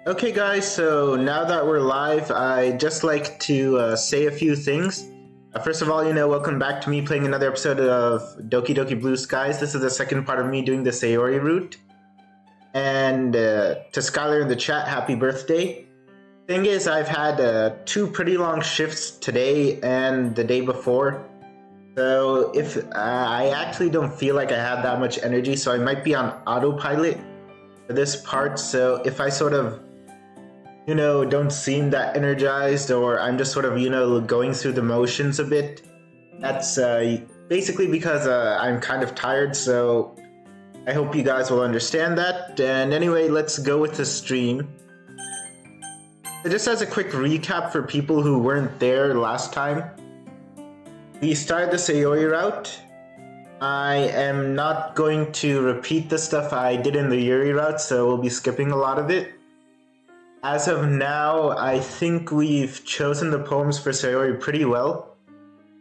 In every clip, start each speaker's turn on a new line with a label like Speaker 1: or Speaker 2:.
Speaker 1: Okay, guys, so now that we're live, I'd just like to say a few things. First of all, welcome back to me playing another episode of DDLC Blue Skies. This is the second part of me doing the Sayori route. And to Skylar in the chat, happy birthday. Thing is, I've had two pretty long shifts today and the day before. So if I actually don't feel like I have that much energy, so I might be on autopilot for this part. So if I sort of don't seem that energized, or I'm just sort of, going through the motions a bit. That's basically because I'm kind of tired, so I hope you guys will understand that. And anyway, let's go with the stream. So just as a quick recap for people who weren't there last time, we started the Sayori route. I am not going to repeat the stuff I did in the Yuri route, so we'll be skipping a lot of it. As of now, I think we've chosen the poems for Sayori pretty well.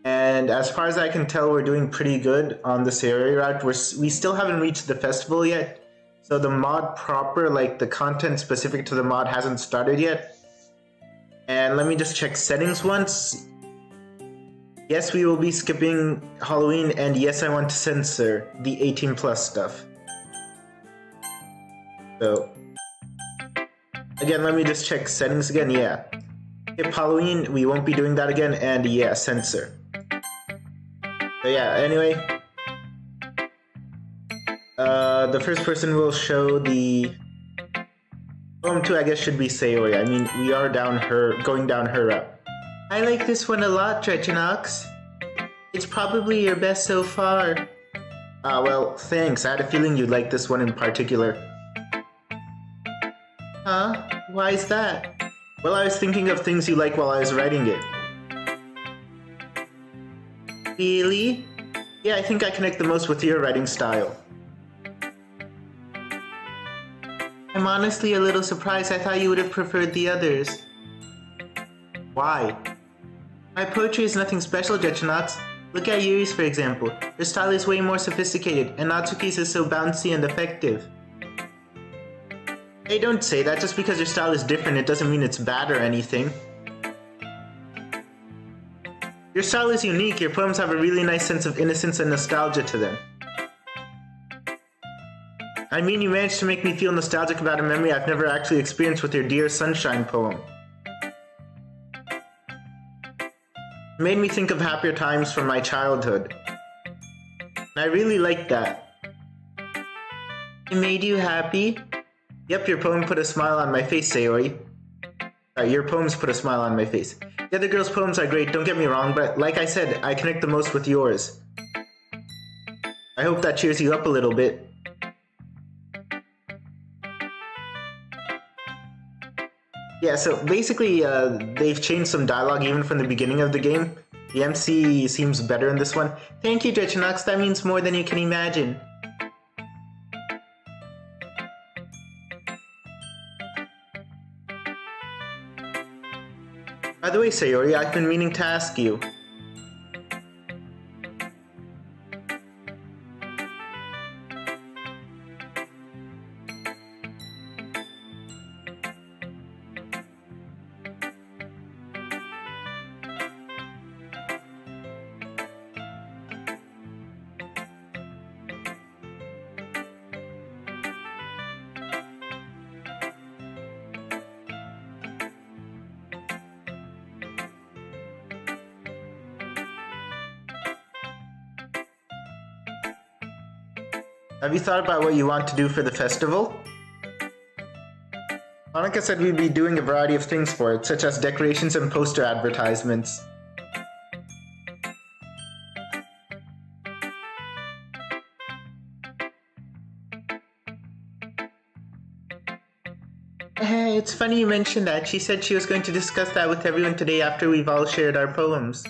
Speaker 1: And as far as I can tell, we're doing pretty good on the Sayori route. We still haven't reached the festival yet. So the mod proper, like the content specific to the mod, hasn't started yet. And let me just check settings once. Yes, we will be skipping Halloween, and yes, I want to censor the 18 plus stuff. So again, let me just check settings again. Yeah, skip Halloween, we won't be doing that again, and yeah, censor. So yeah, anyway, the first person will show the poem 2, I guess, should be Sayori. I mean, we are going down her route. I like this one a lot, Drechenaux. It's probably your best so far. Well, thanks. I had a feeling you'd like this one in particular. Huh? Why is that? Well, I was thinking of things you like while I was writing it. Really? Yeah, I think I connect the most with your writing style. I'm honestly a little surprised. I thought you would have preferred the others. Why? My poetry is nothing special, Drechenaux. Look at Yuri's, for example. Her style is way more sophisticated, and Natsuki's is so bouncy and effective. Hey, don't say that. Just because your style is different, it doesn't mean it's bad or anything. Your style is unique. Your poems have a really nice sense of innocence and nostalgia to them. I mean, you managed to make me feel nostalgic about a memory I've never actually experienced with your Dear Sunshine poem. It made me think of happier times from my childhood. And I really liked that. It made you happy? Yep, your poem put a smile on my face, Sayori. Your poems put a smile on my face. The other girls' poems are great, don't get me wrong, but like I said, I connect the most with yours. I hope that cheers you up a little bit. Yeah, so basically, they've changed some dialogue even from the beginning of the game. The MC seems better in this one. Thank you, Drechenaux, that means more than you can imagine. By the way, Sayori, I've been meaning to ask you. Have you thought about what you want to do for the festival? Monica said we'd be doing a variety of things for it, such as decorations and poster advertisements. Hey, it's funny you mentioned that. She said she was going to discuss that with everyone today after we've all shared our poems.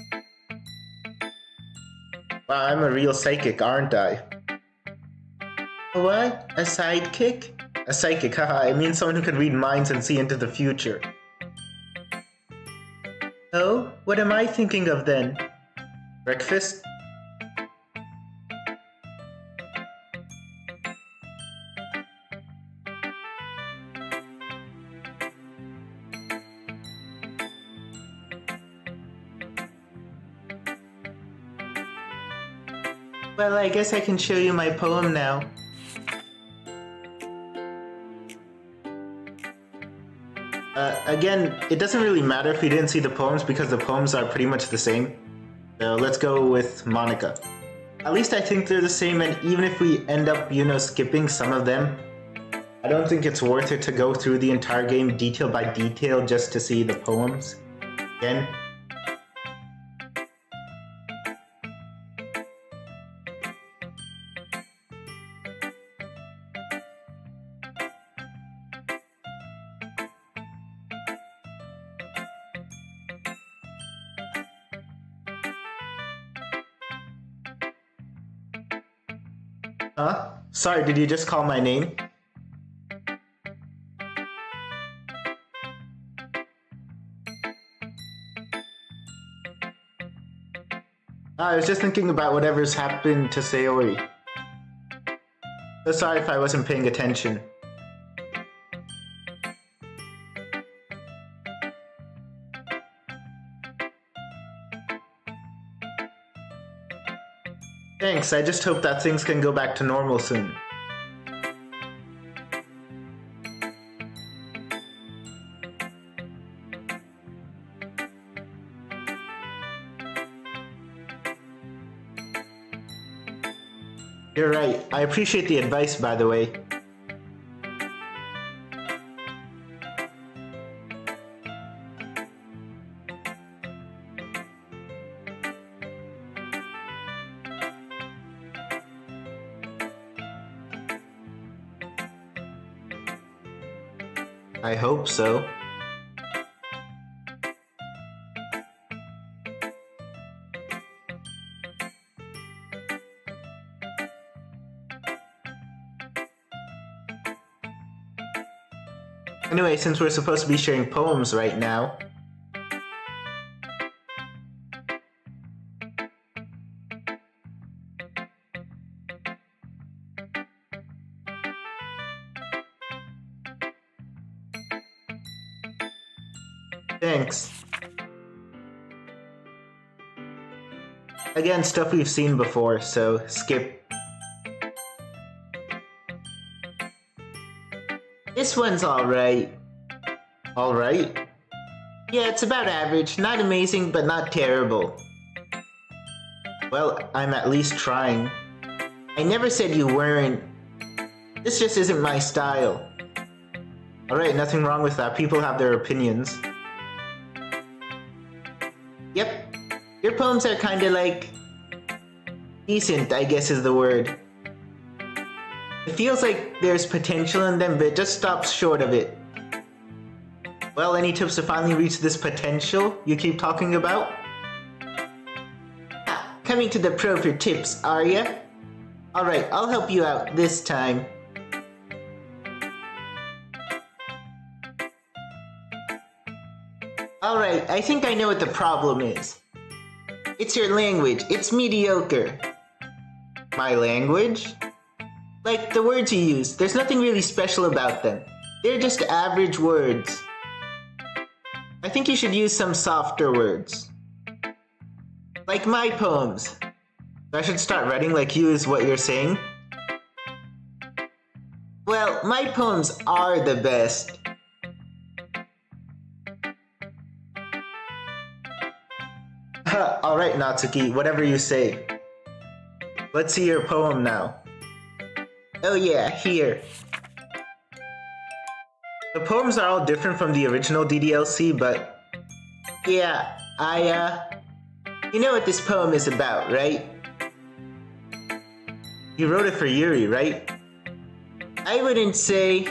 Speaker 1: Wow, I'm a real psychic, aren't I? A what? A sidekick? A psychic, haha, it means someone who can read minds and see into the future. Oh, what am I thinking of then? Breakfast? Well, I guess I can show you my poem now. Again, it doesn't really matter if we didn't see the poems because the poems are pretty much the same. So let's go with Monica. At least I think they're the same, and even if we end up, skipping some of them, I don't think it's worth it to go through the entire game detail by detail just to see the poems again. Huh? Sorry, did you just call my name? I was just thinking about whatever's happened to Sayori. So sorry if I wasn't paying attention. Thanks, I just hope that things can go back to normal soon. You're right. I appreciate the advice, by the way. I hope so. Anyway, since we're supposed to be sharing poems right now, thanks. Again, stuff we've seen before, so skip. This one's alright. Alright? Yeah, it's about average. Not amazing, but not terrible. Well, I'm at least trying. I never said you weren't. This just isn't my style. Alright, nothing wrong with that. People have their opinions. Yep. Your poems are kinda like... decent, I guess is the word. It feels like there's potential in them, but it just stops short of it. Well, any tips to finally reach this potential you keep talking about? Ah, coming to the pro for tips, are ya? Alright, I'll help you out this time. Alright, I think I know what the problem is. It's your language. It's mediocre. My language? Like, the words you use, there's nothing really special about them. They're just average words. I think you should use some softer words. Like my poems. I should start writing like you is what you're saying? Well, my poems are the best. Alright, Natsuki, whatever you say. Let's see your poem now. Oh yeah, here. The poems are all different from the original DDLC, but... yeah, you know what this poem is about, right? You wrote it for Yuri, right? I wouldn't say...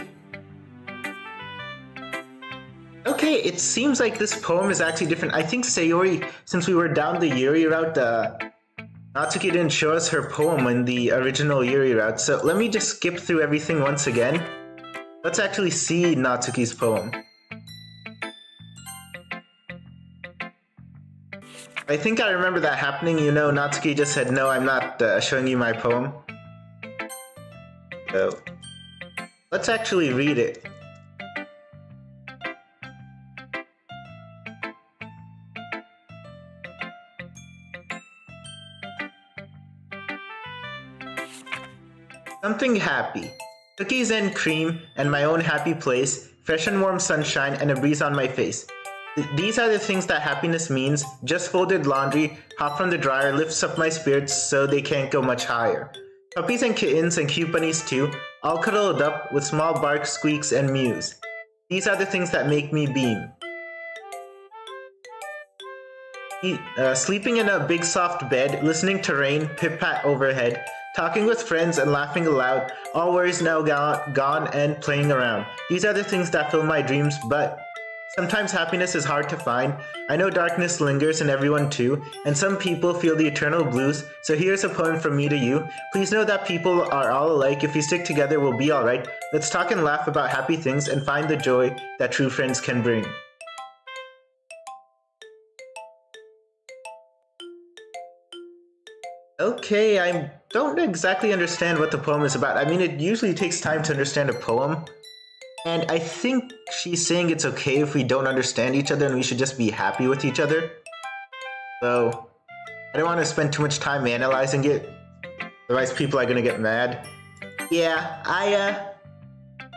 Speaker 1: Okay, it seems like this poem is actually different. I think Sayori, since we were down the Yuri route, Natsuki didn't show us her poem in the original Yuri route, so let me just skip through everything once again. Let's actually see Natsuki's poem. I think I remember that happening, Natsuki just said, no, I'm not showing you my poem. So, let's actually read it. Something happy. Cookies and cream and my own happy place, fresh and warm sunshine and a breeze on my face. These are the things that happiness means. Just folded laundry, hot from the dryer, lifts up my spirits so they can't go much higher. Puppies and kittens and cute bunnies too, all cuddled up with small barks, squeaks, and mews. These are the things that make me beam. Sleeping in a big soft bed, listening to rain pip-pat overhead, talking with friends and laughing aloud, all worries now gone and playing around. These are the things that fill my dreams, but sometimes happiness is hard to find. I know darkness lingers in everyone too, and some people feel the eternal blues, so here's a poem from me to you. Please know that people are all alike. If we stick together, we'll be alright. Let's talk and laugh about happy things and find the joy that true friends can bring. Okay, I don't exactly understand what the poem is about. I mean, it usually takes time to understand a poem. And I think she's saying it's okay if we don't understand each other and we should just be happy with each other. So, I don't want to spend too much time analyzing it. Otherwise people are gonna get mad. Yeah,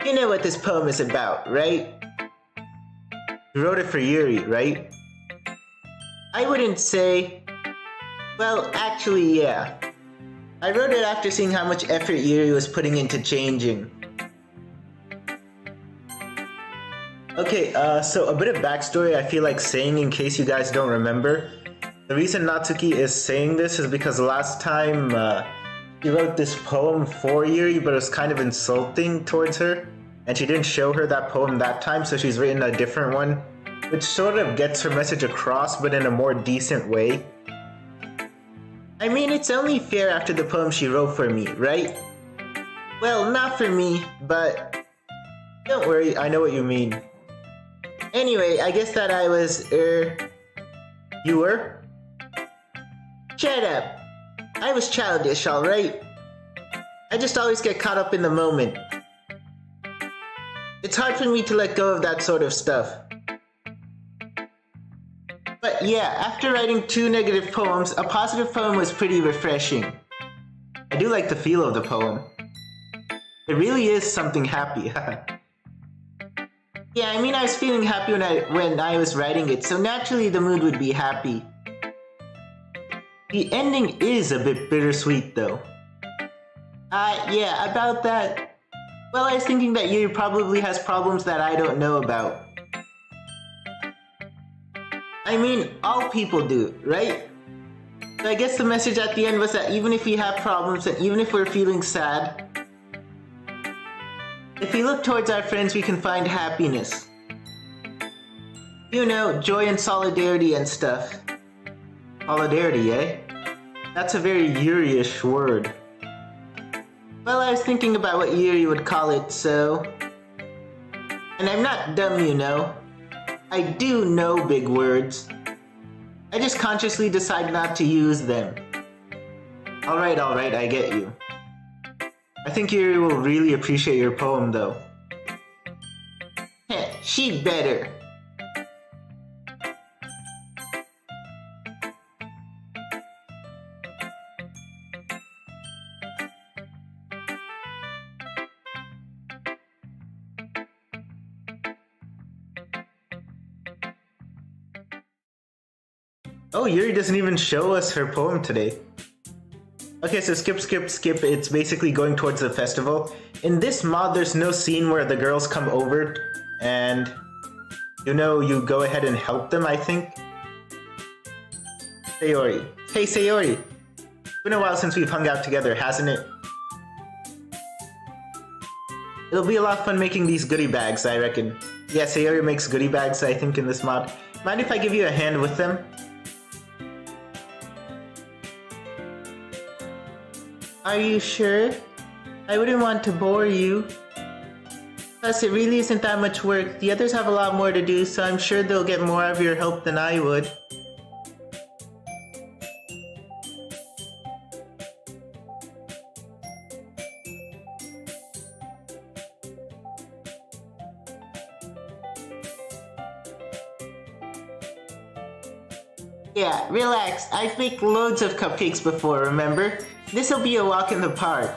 Speaker 1: you know what this poem is about, right? You wrote it for Yuri, right? I wouldn't say... Well, actually, yeah. I wrote it after seeing how much effort Yuri was putting into changing. Okay, so a bit of backstory I feel like saying in case you guys don't remember. The reason Natsuki is saying this is because last time she wrote this poem for Yuri, but it was kind of insulting towards her. And she didn't show her that poem that time, so she's written a different one, which sort of gets her message across, but in a more decent way. I mean, it's only fair after the poem she wrote for me, right? Well, not for me, but don't worry, I know what you mean. Anyway, I guess that I was, you were? Shut up. I was childish, alright? I just always get caught up in the moment. It's hard for me to let go of that sort of stuff. But yeah, after writing 2 negative poems, a positive poem was pretty refreshing. I do like the feel of the poem. It really is something happy. Yeah, I mean I was feeling happy when I was writing it, so naturally the mood would be happy. The ending is a bit bittersweet though. Yeah, about that... Well, I was thinking that Yuri probably has problems that I don't know about. I mean, all people do, right? So I guess the message at the end was that even if we have problems and even if we're feeling sad, if we look towards our friends, we can find happiness. You know, joy and solidarity and stuff. Solidarity, eh? That's a very Yuri-ish word. Well, I was thinking about what Yuri would call it, so... And I'm not dumb, you know. I do know big words. I just consciously decide not to use them. Alright, I get you. I think Yuri will really appreciate your poem, though. Heh, she'd better. Oh, Yuri doesn't even show us her poem today. Okay, so skip, it's basically going towards the festival. In this mod, there's no scene where the girls come over and, you know, you go ahead and help them, I think. Sayori. Hey, Sayori. It's been a while since we've hung out together, hasn't it? It'll be a lot of fun making these goodie bags, I reckon. Yeah, Sayori makes goodie bags, I think, in this mod. Mind if I give you a hand with them? Are you sure? I wouldn't want to bore you. Plus, it really isn't that much work. The others have a lot more to do, so I'm sure they'll get more of your help than I would. Yeah, relax. I've baked loads of cupcakes before, remember? This'll be a walk in the park.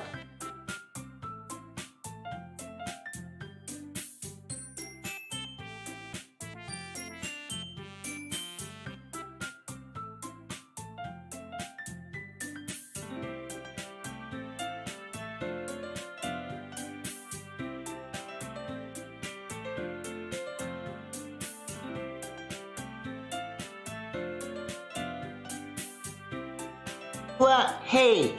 Speaker 1: What? Hey!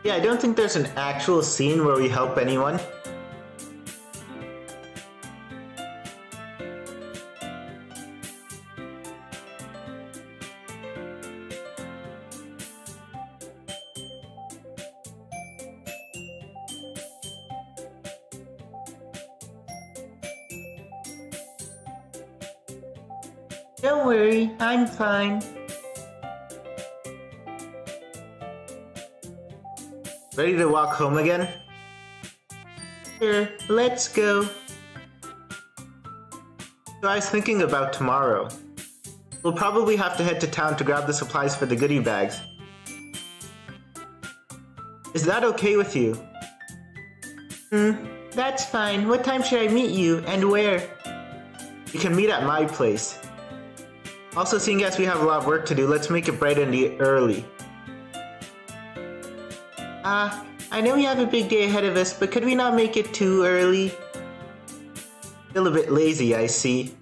Speaker 1: Yeah, I don't think there's an actual scene where we help anyone. Don't worry, I'm fine. Ready to walk home again? Sure, let's go. So I was thinking about tomorrow. We'll probably have to head to town to grab the supplies for the goodie bags. Is that okay with you? That's fine. What time should I meet you, and where? You can meet at my place. Also, seeing as we have a lot of work to do, let's make it bright and early. I know we have a big day ahead of us, but could we not make it too early? Still a bit lazy, I see.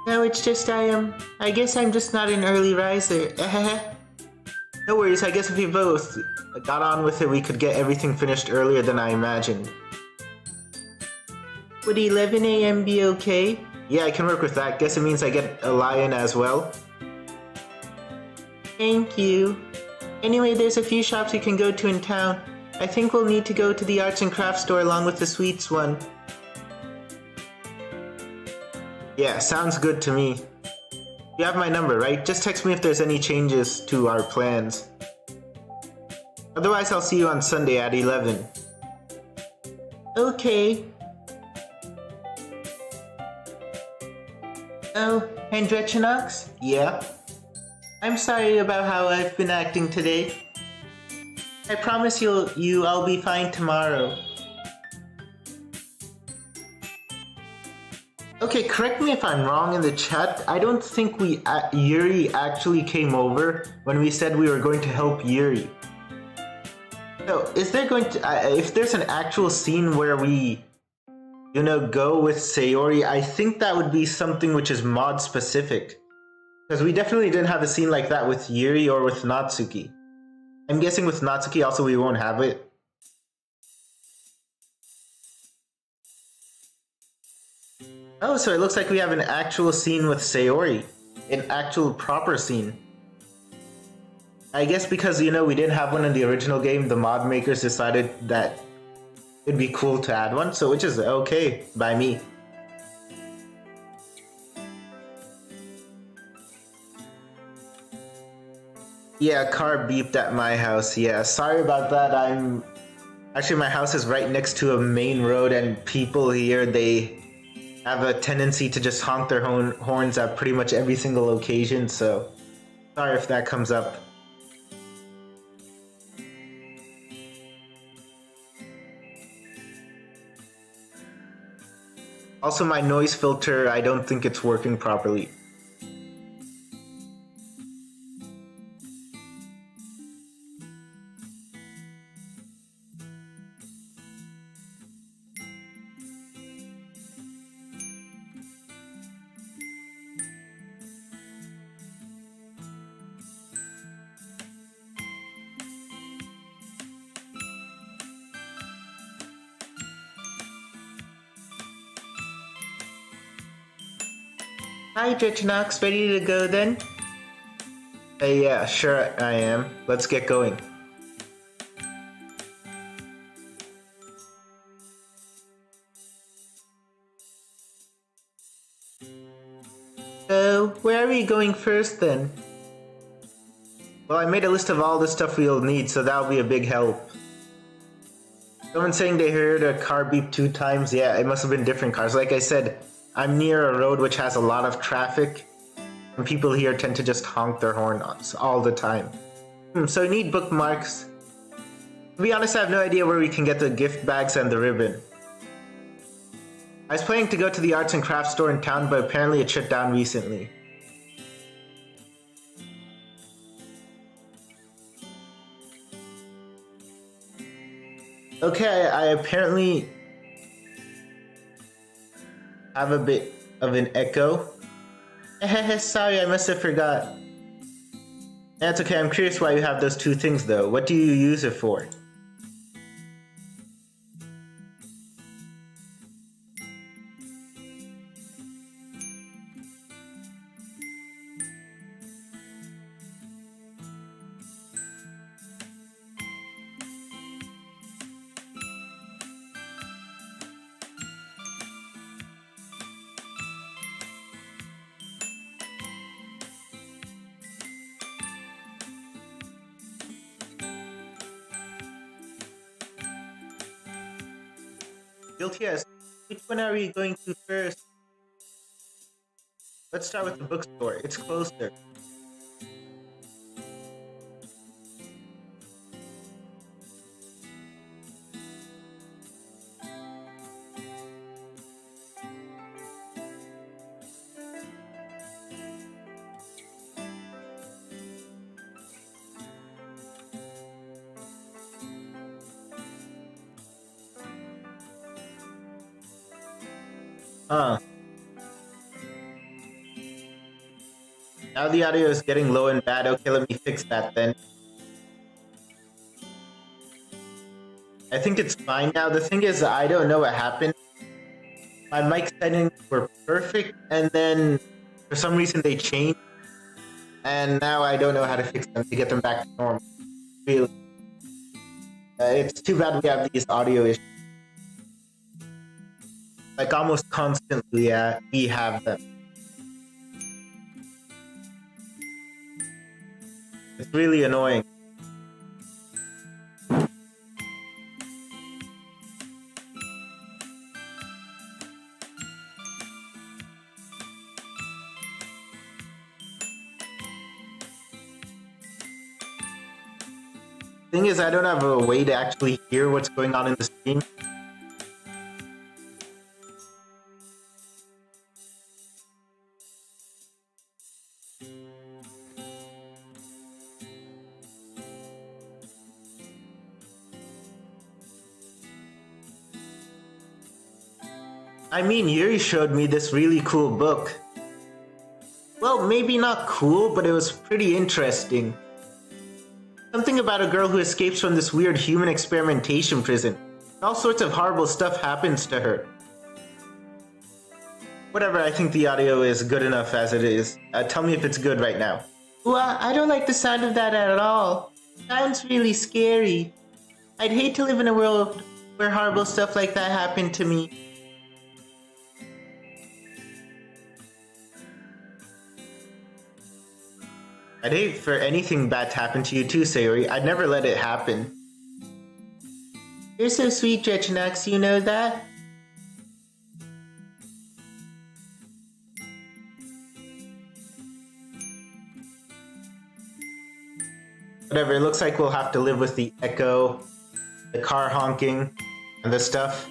Speaker 1: No, it's just I guess I'm just not an early riser. No worries, I guess if we both got on with it, we could get everything finished earlier than I imagined. Would 11 AM be okay? Yeah, I can work with that. Guess it means I get a lie-in as well. Thank you. Anyway, there's a few shops we can go to in town. I think we'll need to go to the arts and crafts store along with the sweets one. Yeah, sounds good to me. You have my number, right? Just text me if there's any changes to our plans. Otherwise, I'll see you on Sunday at 11. Okay. Oh, and Drechenaux? Yeah? I'm sorry about how I've been acting today. I promise I'll be fine tomorrow. Okay, correct me if I'm wrong in the chat. I don't think Yuri actually came over when we said we were going to help Yuri. So, is there going to... if there's an actual scene where we... go with Sayori, I think that would be something which is mod specific. Because we definitely didn't have a scene like that with Yuri or with Natsuki. I'm guessing with Natsuki also we won't have it. Oh, so it looks like we have an actual scene with Sayori. An actual proper scene. I guess because, we didn't have one in the original game, the mod makers decided that it'd be cool to add one, so which is okay by me. Yeah, car beeped at my house. Yeah, sorry about that. Actually, my house is right next to a main road, and people here, they have a tendency to just honk their horns at pretty much every single occasion, so sorry if that comes up. Also, my noise filter, I don't think it's working properly. Hi, Drechenaux, ready to go then? Yeah, sure I am. Let's get going. So, where are we going first then? Well, I made a list of all the stuff we'll need, so that'll be a big help. Someone saying they heard a car beep 2 times. Yeah, it must have been different cars. Like I said, I'm near a road which has a lot of traffic, and people here tend to just honk their horn all the time. So we need bookmarks. To be honest, I have no idea where we can get the gift bags and the ribbon. I was planning to go to the arts and crafts store in town, but apparently it shut down recently. Okay, I apparently have a bit of an echo. Sorry, I must have forgot. That's okay, I'm curious why you have those 2 things though. What do you use it for? Guilty as. Which one are we going to first? Let's start with the bookstore. It's closer. Now the audio is getting low and bad. Okay, let me fix that then. I think it's fine now. The thing is, I don't know what happened. My mic settings were perfect, and then for some reason they changed. And now I don't know how to fix them to get them back to normal. Really. It's too bad we have these audio issues. Like almost constantly, we have them. It's really annoying. Thing is, I don't have a way to actually hear what's going on in the stream. I mean, Yuri showed me this really cool book. Well, maybe not cool, but it was pretty interesting. Something about a girl who escapes from this weird human experimentation prison. All sorts of horrible stuff happens to her. Whatever, I think the audio is good enough as it is. Tell me if it's good right now. Well, I don't like the sound of that at all. Sounds really scary. I'd hate to live in a world where horrible stuff like that happened to me. I'd hate for anything bad to happen to you too, Sayori. I'd never let it happen. You're so sweet, Drechenaux, you know that? Whatever, it looks like we'll have to live with the echo, the car honking, and the stuff.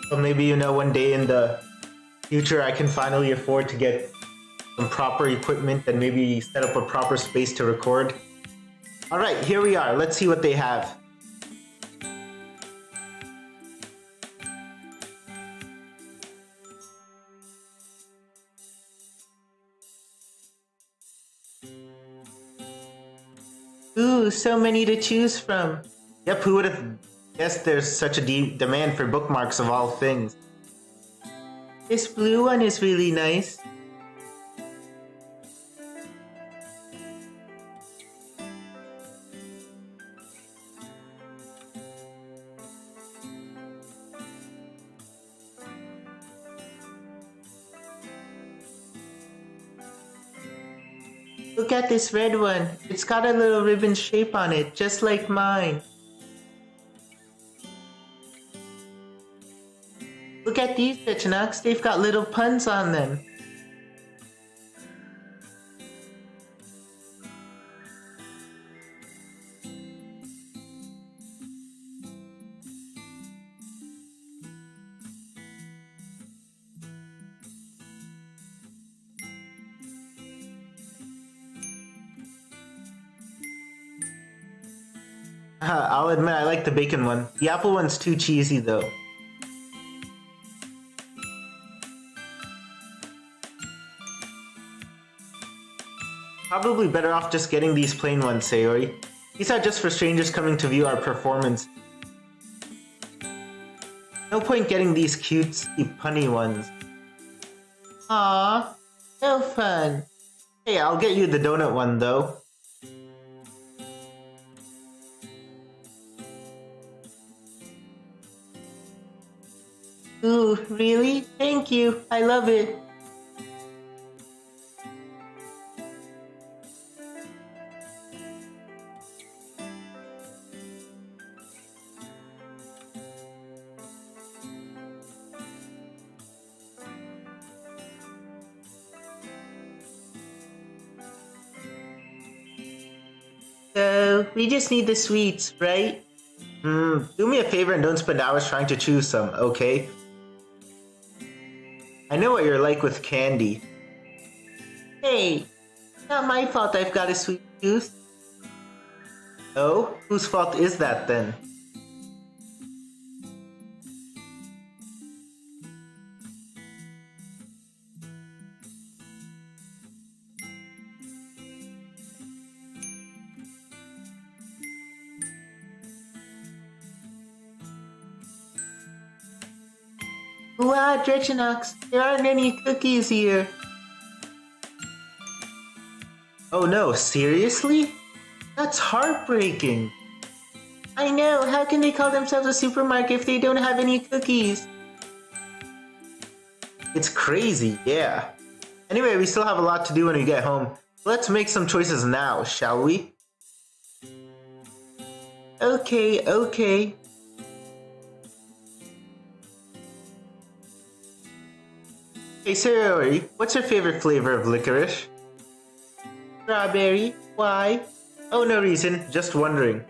Speaker 1: So maybe, one day in the future I can finally afford to get some proper equipment and maybe set up a proper space to record. Alright, here we are. Let's see what they have. Ooh, so many to choose from. Yep, who would have guessed there's such a demand for bookmarks of all things. This blue one is really nice. Look at this red one. It's got a little ribbon shape on it, just like mine. these, Drechenaux. They've got little puns on them. I'll admit I like the bacon one. The apple one's too cheesy though. Probably better off just getting these plain ones, Sayori. These are just for strangers coming to view our performance. No point getting these cutesy punny ones. Aww, no fun. Hey, I'll get you the donut one though. Ooh, really? Thank you. I love it. So, we just need the sweets, right? Do me a favor and don't spend hours trying to choose some, okay? I know what you're like with candy. Hey, not my fault I've got a sweet tooth. Oh? Whose fault is that then? Wow, Drechenaux, there aren't any cookies here. Oh no, seriously? That's heartbreaking. I know, how can they call themselves a supermarket if they don't have any cookies? It's crazy, yeah. Anyway, we still have a lot to do when we get home. Let's make some choices now, shall we? Okay. Hey Sayori, what's your favorite flavor of licorice? Strawberry. Why? Oh, no reason, just wondering.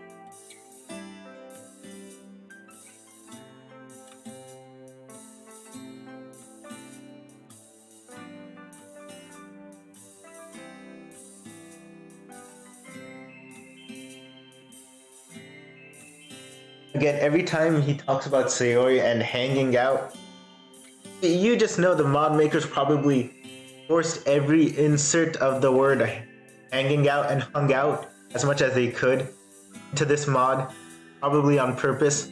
Speaker 1: Again, every time he talks about Sayori and hanging out, you just know the mod makers probably forced every insert of the word hanging out and hung out as much as they could to this mod, probably on purpose.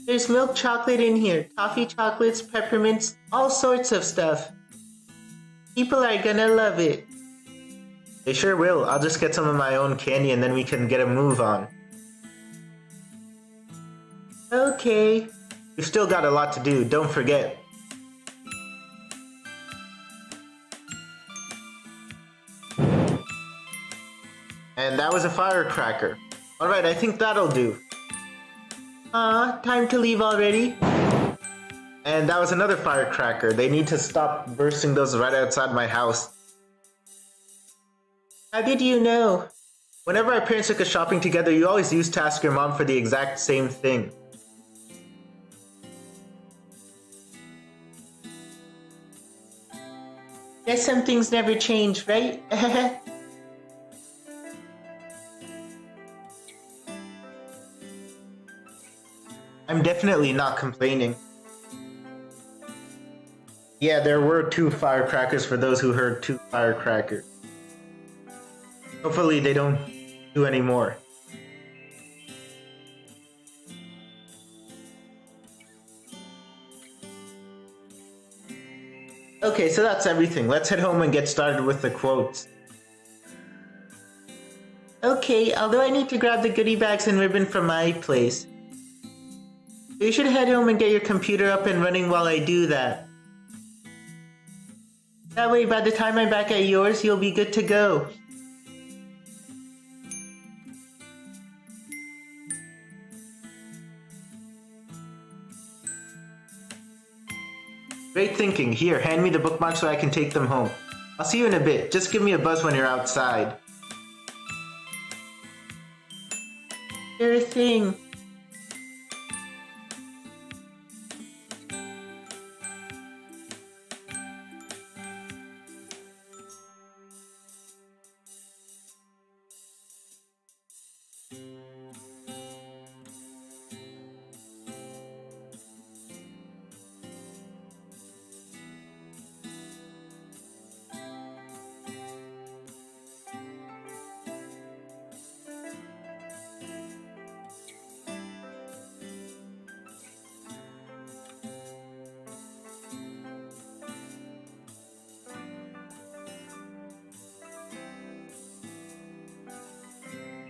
Speaker 1: There's milk chocolate in here, toffee chocolates, peppermints, all sorts of stuff. People are gonna love it. They sure will. I'll just get some of my own candy and then we can get a move on. Okay. We've still got a lot to do, don't forget. And that was a firecracker. Alright, I think that'll do. Time to leave already. And that was another firecracker. They need to stop bursting those right outside my house. How did you know? Whenever our parents took us shopping together, you always used to ask your mom for the exact same thing. Guess some things never change, right? I'm definitely not complaining. Yeah, there were 2 firecrackers for those who heard 2 firecrackers. Hopefully they don't do any more. Okay, so that's everything. Let's head home and get started with the quotes. Okay, although I need to grab the goodie bags and ribbon from my place. You should head home and get your computer up and running while I do that. That way, by the time I'm back at yours, you'll be good to go. Great thinking. Here, hand me the bookmarks so I can take them home. I'll see you in a bit. Just give me a buzz when you're outside. Sure thing.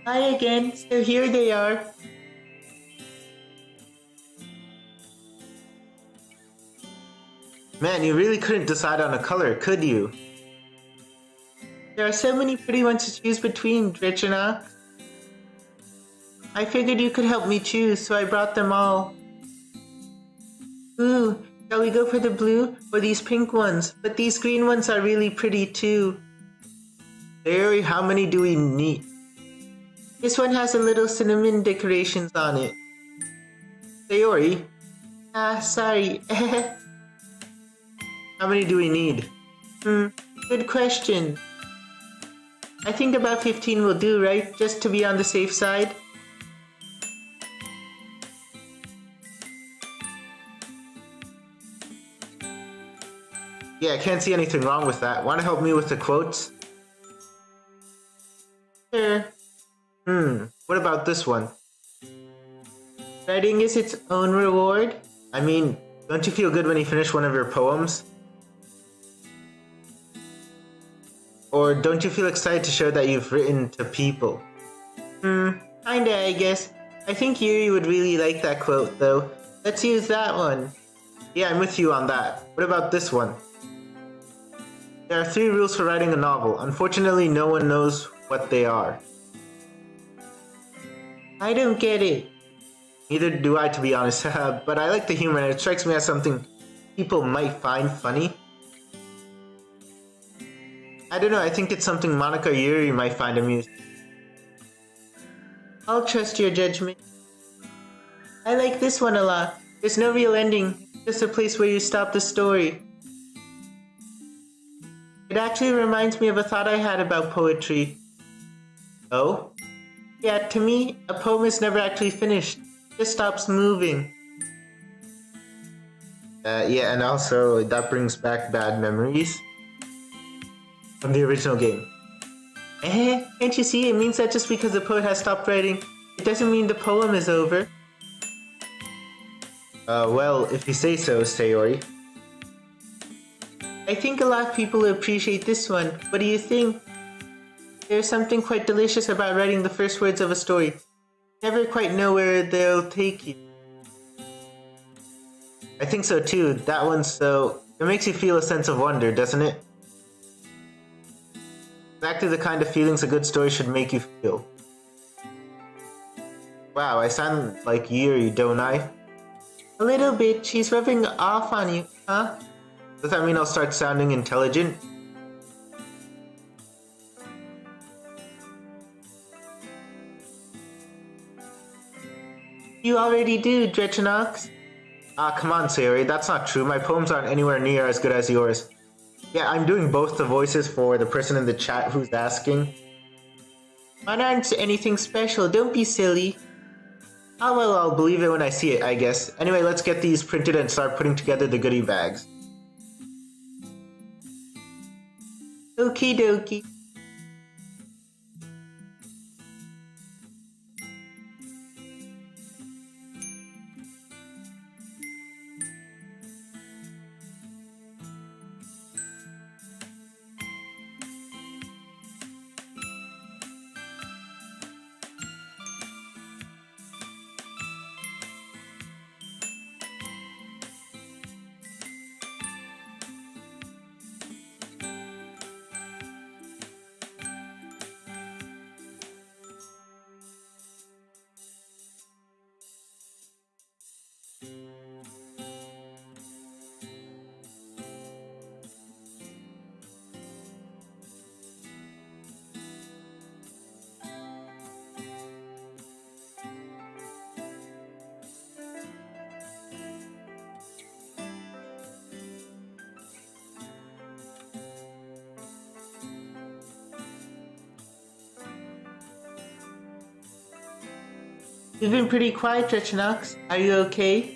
Speaker 1: Hi again, so here they are. Man, you really couldn't decide on a color, could you? There are so many pretty ones to choose between, Drechenaux. I figured you could help me choose, so I brought them all. Ooh, shall we go for the blue or these pink ones? But these green ones are really pretty too. Sayori, how many do we need? This one has a little cinnamon decorations on it. Sayori? Sorry. How many do we need? Good question. I think about 15 will do, right? Just to be on the safe side. Yeah, I can't see anything wrong with that. Want to help me with the quotes? Sure. What about this one? Writing is its own reward? I mean, don't you feel good when you finish one of your poems? Or don't you feel excited to show that you've written to people? Kinda, I guess. I think Yuri would really like that quote, though. Let's use that one. Yeah, I'm with you on that. What about this one? There are 3 rules for writing a novel. Unfortunately, no one knows what they are. I don't get it. Neither do I, to be honest, but I like the humor and it strikes me as something people might find funny. I don't know, I think it's something Monika or Yuri might find amusing. I'll trust your judgment. I like this one a lot. There's no real ending, just a place where you stop the story. It actually reminds me of a thought I had about poetry. Oh? Yeah, to me, a poem is never actually finished. It just stops moving. Yeah, and also, that brings back bad memories from the original game. Can't you see? It means that just because the poet has stopped writing, it doesn't mean the poem is over. Well, if you say so, Sayori. I think a lot of people will appreciate this one. What do you think? There's something quite delicious about writing the first words of a story. You never quite know where they'll take you. I think so too. That one, so it makes you feel a sense of wonder, doesn't it? Exactly the kind of feelings a good story should make you feel. Wow, I sound like Yuri, don't I? A little bit. She's rubbing off on you, huh? Does that mean I'll start sounding intelligent? You already do, Drechenaux. Come on, Sayori, that's not true. My poems aren't anywhere near as good as yours. Yeah, I'm doing both the voices for the person in the chat who's asking. Mine aren't anything special, don't be silly. Oh well, I'll believe it when I see it, I guess. Anyway, let's get these printed and start putting together the goodie bags. Okie dokie. You've been pretty quiet, Drechenaux. Are you okay?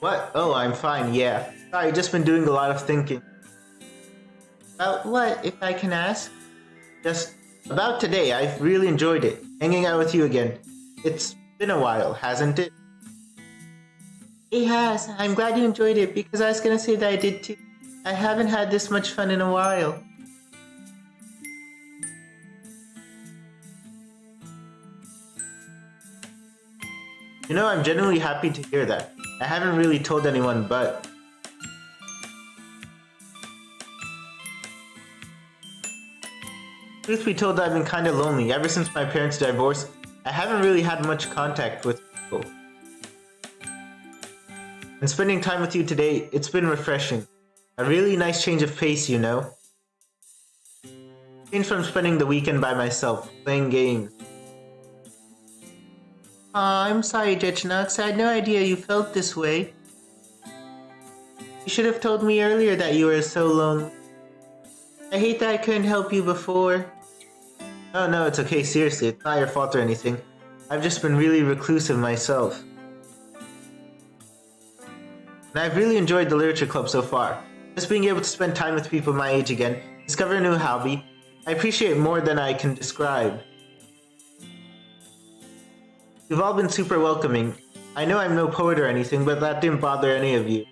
Speaker 1: What? Oh, I'm fine, yeah. Sorry, just been doing a lot of thinking. About what, if I can ask? Just about today, I've really enjoyed it. Hanging out with you again. It's been a while, hasn't it? It has. I'm glad you enjoyed it because I was gonna say that I did too. I haven't had this much fun in a while. You know, I'm genuinely happy to hear that. I haven't really told anyone, but... Truth be told, I've been kinda lonely. Ever since my parents' divorce, I haven't really had much contact with people. And spending time with you today, it's been refreshing. A really nice change of pace, you know? Change from spending the weekend by myself, playing games. Aw, I'm sorry, Drechenaux. I had no idea you felt this way. You should have told me earlier that you were so lonely. I hate that I couldn't help you before. No, it's okay, seriously. It's not your fault or anything. I've just been really reclusive myself. And I've really enjoyed the literature club so far. Just being able to spend time with people my age again, discover a new hobby, I appreciate more than I can describe. You've all been super welcoming. I know I'm no poet or anything, but that didn't bother any of you.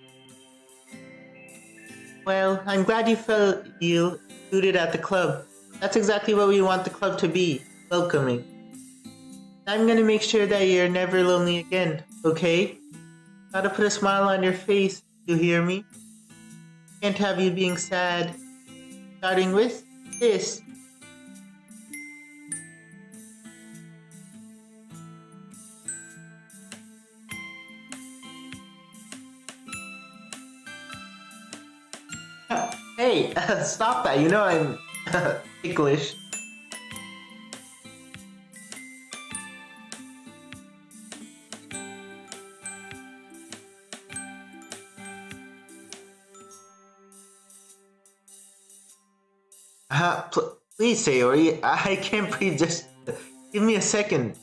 Speaker 1: Well, I'm glad you felt included at the club. That's exactly what we want the club to be, welcoming. I'm gonna make sure that you're never lonely again, okay? Gotta put a smile on your face, you hear me? Can't have you being sad. Starting with this. Hey, stop that, you know I'm ticklish. Please, Sayori, I can't breathe, just give me a second.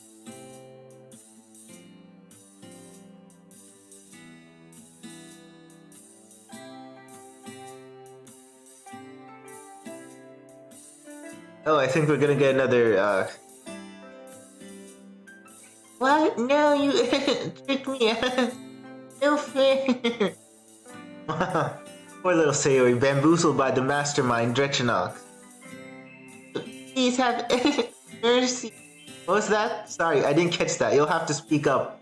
Speaker 1: Oh, I think we're gonna get another, What? No, you tricked me. No fair. Poor little Sayori, bamboozled by the mastermind, Drechenaux. Please have mercy. What was that? Sorry, I didn't catch that. You'll have to speak up.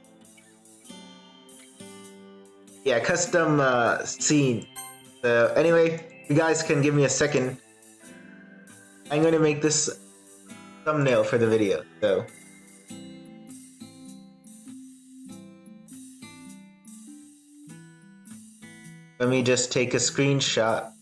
Speaker 1: Yeah, custom scene. So anyway, you guys can give me a second. I'm gonna make this thumbnail for the video, so. Let me just take a screenshot.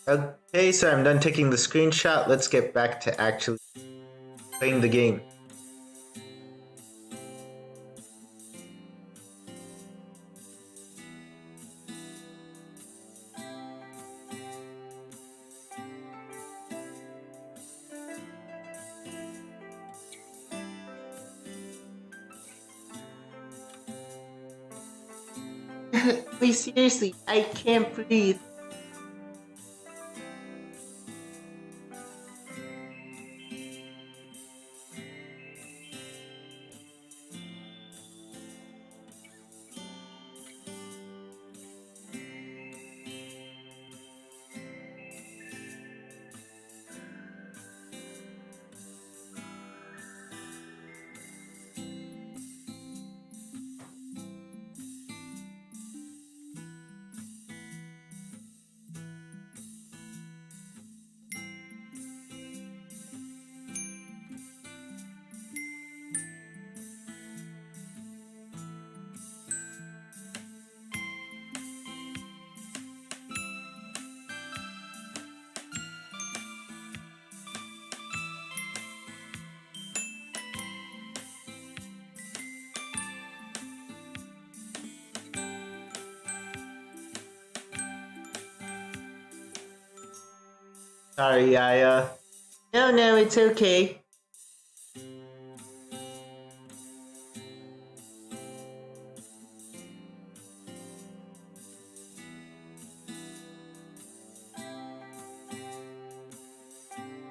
Speaker 1: Okay, so I'm done taking the screenshot. Let's get back to actually playing the game. Please, seriously, I can't breathe. Sorry, No, it's okay.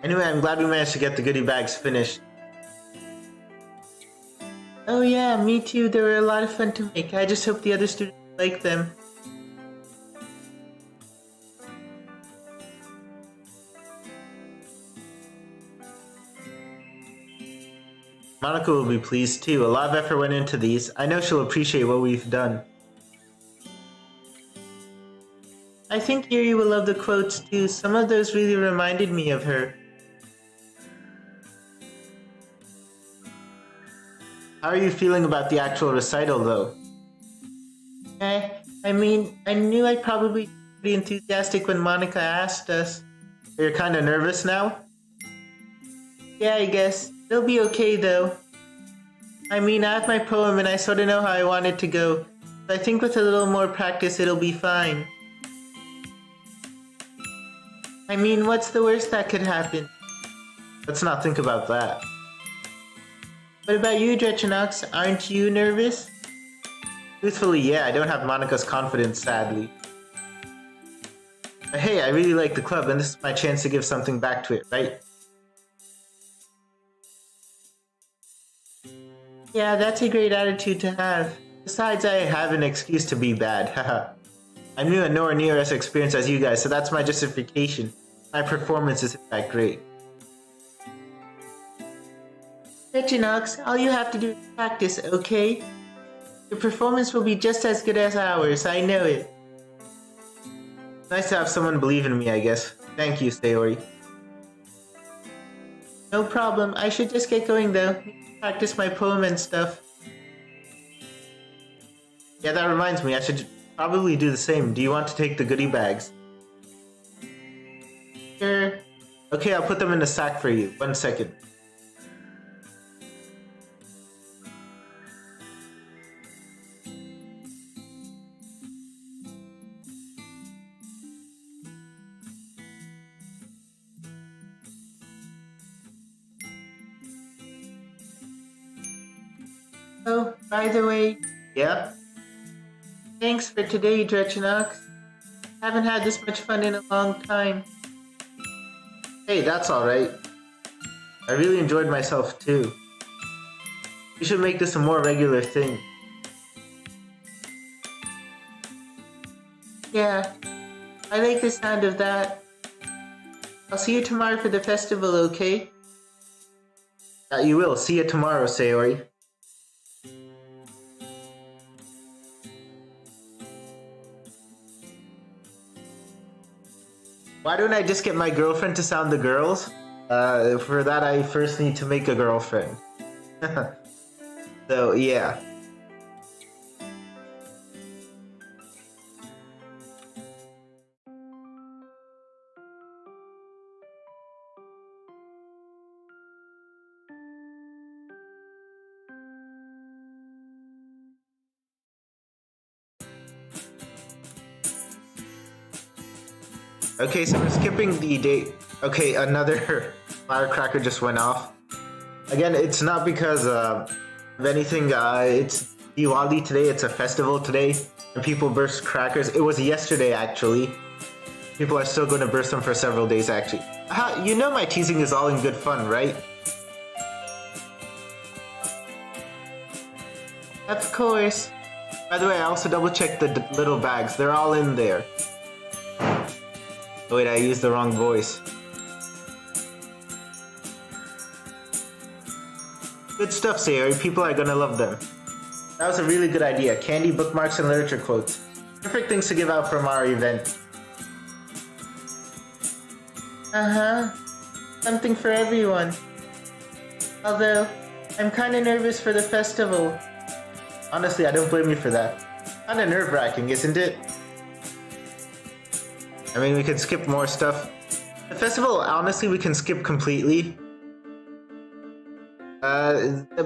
Speaker 1: Anyway, I'm glad we managed to get the goodie bags finished. Oh yeah, me too. They were a lot of fun to make. I just hope the other students like them. Monica will be pleased too. A lot of effort went into these. I know she'll appreciate what we've done. I think Yuri will love the quotes too. Some of those really reminded me of her. How are you feeling about the actual recital though? I mean, I knew I'd probably be pretty enthusiastic when Monica asked us. You're kinda nervous now? Yeah, I guess. It'll be okay though. I mean, I have my poem and I sorta know how I want it to go. So I think with a little more practice it'll be fine. I mean, what's the worst that could happen? Let's not think about that. What about you, Drechenaux? Aren't you nervous? Truthfully, yeah, I don't have Monica's confidence, sadly. But hey, I really like the club and this is my chance to give something back to it, right? Yeah, that's a great attitude to have. Besides, I have an excuse to be bad, haha. I'm new and nowhere near as experienced as you guys, so that's my justification. My performance isn't that great. Drechenaux, all you have to do is practice, okay? Your performance will be just as good as ours, I know it. Nice to have someone believe in me, I guess. Thank you, Sayori. No problem, I should just get going though. Practice my poem and stuff. Yeah, that reminds me, I should probably do the same. Do you want to take the goodie bags? Sure. Okay, I'll put them in a sack for you. 1 second. Oh, by the way... Yeah? Thanks for today, Drechenaux. Haven't had this much fun in a long time. Hey, that's alright. I really enjoyed myself too. We should make this a more regular thing. Yeah, I like the sound of that. I'll see you tomorrow for the festival, okay? Yeah, you will. See you tomorrow, Sayori. Why don't I just get my girlfriend to sound the girls? For that I first need to make a girlfriend. So, yeah. Okay, so we're skipping the date. Okay, another firecracker just went off. Again, it's not because of anything. It's Diwali today. It's a festival today, and people burst crackers. It was yesterday, actually. People are still going to burst them for several days, actually. You know my teasing is all in good fun, right? Of course. By the way, I also double-checked the little bags. They're all in there. Oh, wait, I used the wrong voice. Good stuff, Sayori. People are gonna love them. That was a really good idea. Candy, bookmarks, and literature quotes. Perfect things to give out from our event. Uh-huh. Something for everyone. Although, I'm kinda nervous for the festival. Honestly, I don't blame you for that. Kinda nerve-wracking, isn't it? I mean, we could skip more stuff. The festival, honestly, we can skip completely.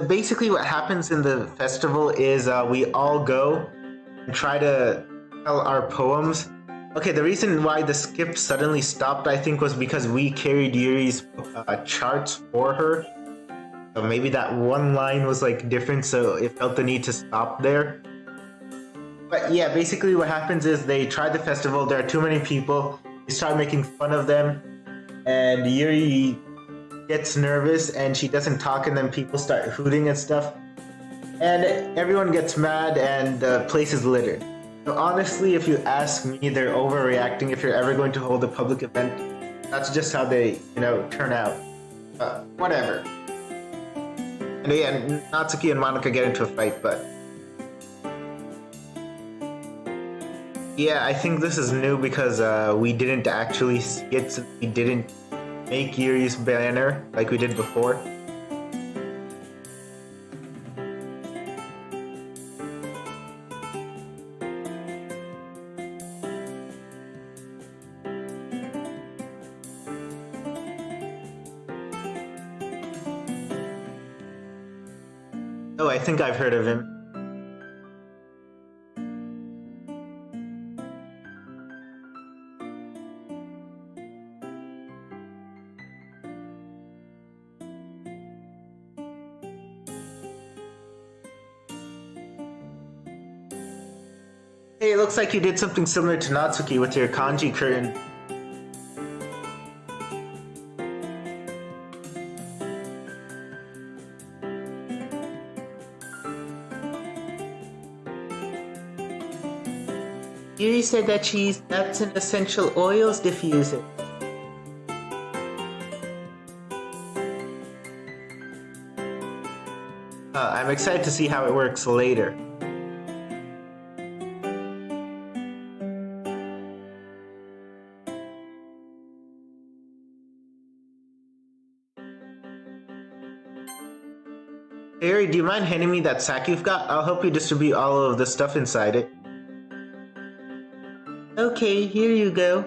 Speaker 1: Basically what happens in the festival is we all go and try to tell our poems Okay, the reason why the skip suddenly stopped, I think, was because we carried Yuri's charts for her. So maybe that one line was like different, so it felt the need to stop there. But yeah, basically what happens is they try the festival, there are too many people, they start making fun of them, and Yuri gets nervous and she doesn't talk, and then people start hooting and stuff. And everyone gets mad and the place is littered. So honestly, if you ask me, they're overreacting. If you're ever going to hold a public event, that's just how they, turn out. Whatever. And yeah, Natsuki and Monica get into a fight, but yeah, I think this is new because we didn't actually see it since we didn't make Yuri's banner like we did before. Oh, I think I've heard of him. Hey, it looks like you did something similar to Natsuki with your kanji curtain. Yuri said that that's an essential oils diffuser. I'm excited to see how it works later. Sayori, do you mind handing me that sack you've got? I'll help you distribute all of the stuff inside it. Okay, here you go.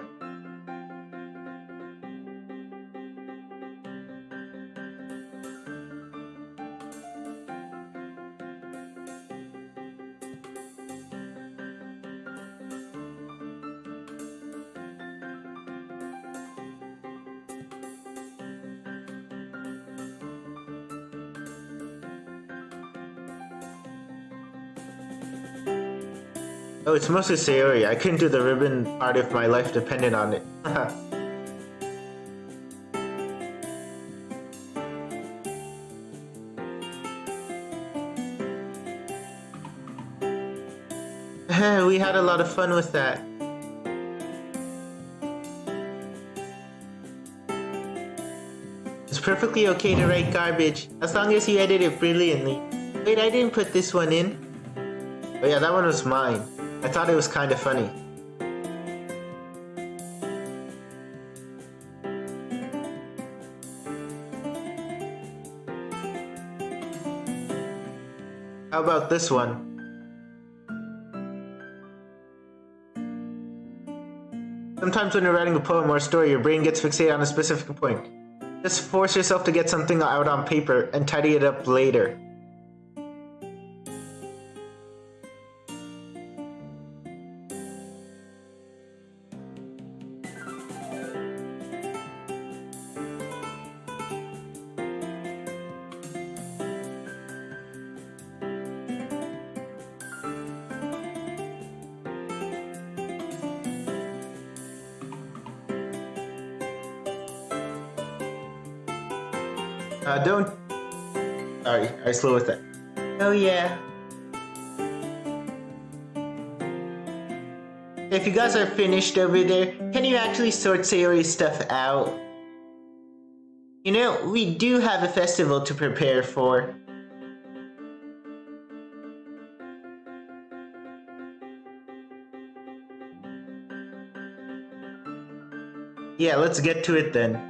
Speaker 1: Oh, it's mostly Sayori. I couldn't do the ribbon part if my life depended on it. We had a lot of fun with that. It's perfectly okay to write garbage, as long as you edit it brilliantly. Wait, I didn't put this one in. Oh yeah, that one was mine. I thought it was kind of funny. How about this one? Sometimes when you're writing a poem or a story, your brain gets fixated on a specific point. Just force yourself to get something out on paper and tidy it up later. Don't... Sorry, I slow with that. Oh yeah. If you guys are finished over there, can you actually sort Sayori's stuff out? You know, we do have a festival to prepare for. Yeah, let's get to it then.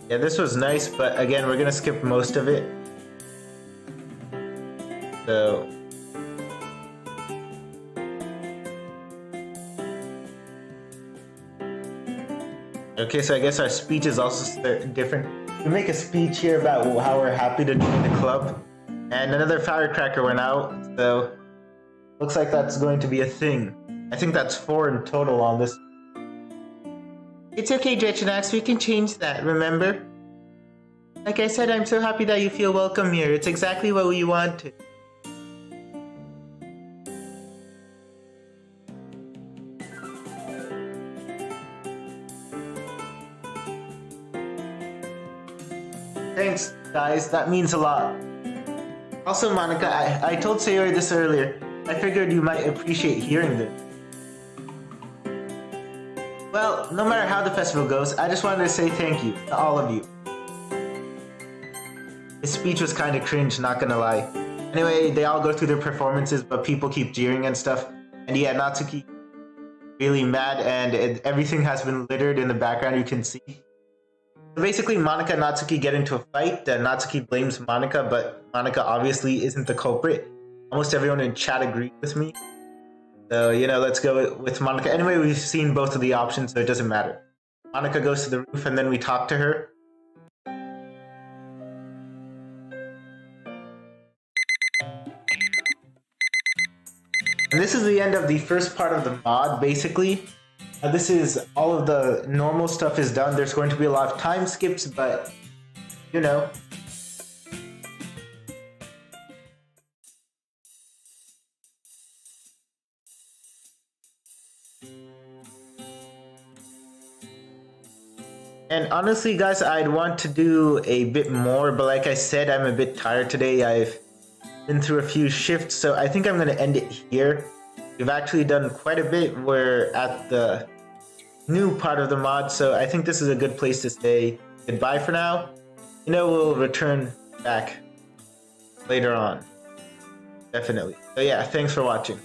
Speaker 1: Yeah, this was nice, but again, we're gonna skip most of it. So... Okay, so I guess our speech is also different. We make a speech here about how we're happy to join the club. And another firecracker went out, so... Looks like that's going to be a thing. I think that's 4 in total on this. It's okay, Drechenaux, we can change that, remember? Like I said, I'm so happy that you feel welcome here. It's exactly what we wanted. Thanks, guys. That means a lot. Also, Monica, I told Sayori this earlier. I figured you might appreciate hearing this. Well, no matter how the festival goes, I just wanted to say thank you to all of you. His speech was kind of cringe, not gonna lie. Anyway, they all go through their performances, but people keep jeering and stuff. And yeah, Natsuki really mad, and everything has been littered in the background, you can see. So basically, Monica and Natsuki get into a fight. Natsuki blames Monica, but Monica obviously isn't the culprit. Almost everyone in chat agreed with me. So, you know, let's go with Monica. Anyway, we've seen both of the options, so it doesn't matter. Monica goes to the roof, and then we talk to her. And this is the end of the first part of the mod, basically. This is all of the normal stuff is done. There's going to be a lot of time skips, but, you know. And honestly, guys, I'd want to do a bit more, but like I said, I'm a bit tired today. I've been through a few shifts, so I think I'm going to end it here. We've actually done quite a bit. We're at the new part of the mod, so I think this is a good place to say goodbye for now. You know, we'll return back later on. Definitely. So yeah, thanks for watching.